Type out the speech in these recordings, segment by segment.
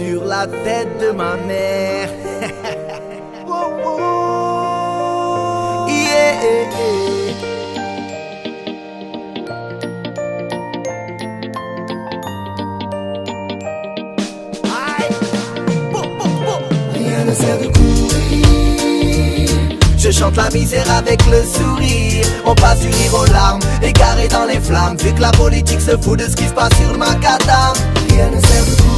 sur la tête de ma mère. Yeah. Rien ne sert de courir. Je chante la misère avec le sourire. On passe du rire aux larmes, égaré dans les flammes. Vu que la politique se fout de ce qui se passe sur le macadam. Rien ne sert de courir.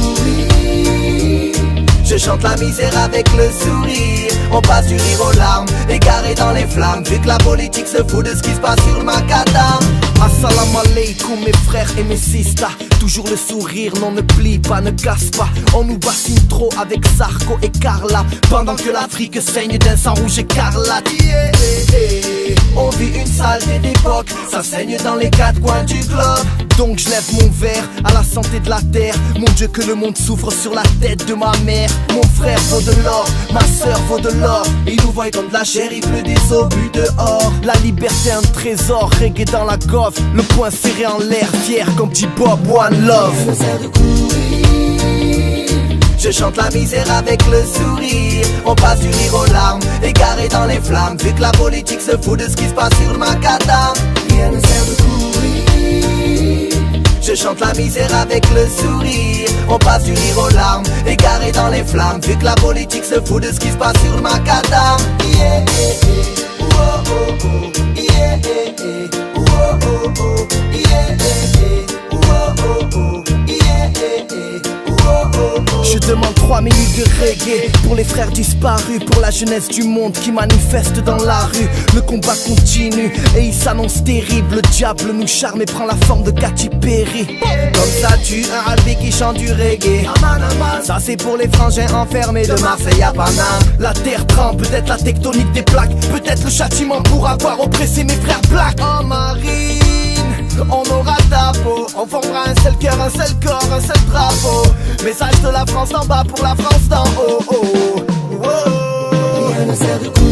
Je chante la misère avec le sourire. On passe du rire aux larmes, égaré dans les flammes. Vu que la politique se fout de ce qui se passe sur le macadam. Assalamu alaikum mes frères et mes sisters. Toujours le sourire, non ne plie pas, ne casse pas. On nous bassine trop avec Sarko et Carla. Pendant que l'Afrique saigne d'un sang rouge écarlate. Yeah. On vit une saleté d'époque, ça saigne dans les quatre coins du globe. Donc je lève mon verre à la santé de la terre. Mon Dieu que le monde souffre sur la tête de ma mère. Mon frère vaut de l'or, ma soeur vaut de l'or. Ils nous voient comme de la chair, il pleut des obus dehors. La liberté un trésor, reggae dans la goffe. Le poing serré en l'air, fier comme dit Bob One Love. Rien ne sert de courir. Je chante la misère avec le sourire. On passe du rire aux larmes, égaré dans les flammes. Vu que la politique se fout de ce qui se passe sur le macadam. Rien ne sert de courir. Je chante la misère avec le sourire. On passe du rire aux larmes, égaré dans les flammes. Vu que la politique se fout de ce qui se passe sur le macadam. Yeah, oh, oh, oh. Yeah, oh, oh, oh. Yeah, oh, oh, oh. Yeah, je demande 3 minutes de reggae pour les frères disparus, pour la jeunesse du monde qui manifeste dans la rue. Le combat continue et il s'annonce terrible. Le diable nous charme et prend la forme de Katy Perry. Comme ça tue un albé qui chante du reggae. Ça c'est pour les frangins enfermés de Marseille à Paname. La terre tremble, peut-être la tectonique des plaques. Peut-être le châtiment pour avoir oppressé mes frères blacks. En marine, on aura ta peau. On formera un seul cœur, un seul corps, un seul drapeau. Message de la France d'en bas pour la France d'en haut. Rien ne sert de courir.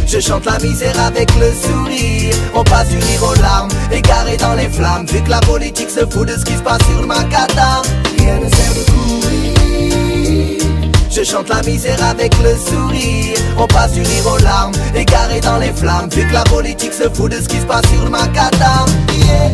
Je chante la misère avec le sourire. On passe du rire aux larmes, égaré dans les flammes. Vu que la politique se fout de ce qui se passe sur le macadam. Rien ne sert de courir. Je chante la misère avec le sourire. On passe du rire aux larmes, égaré dans les flammes. Vu que la politique se fout de ce qui se passe sur le macadam. Yeah.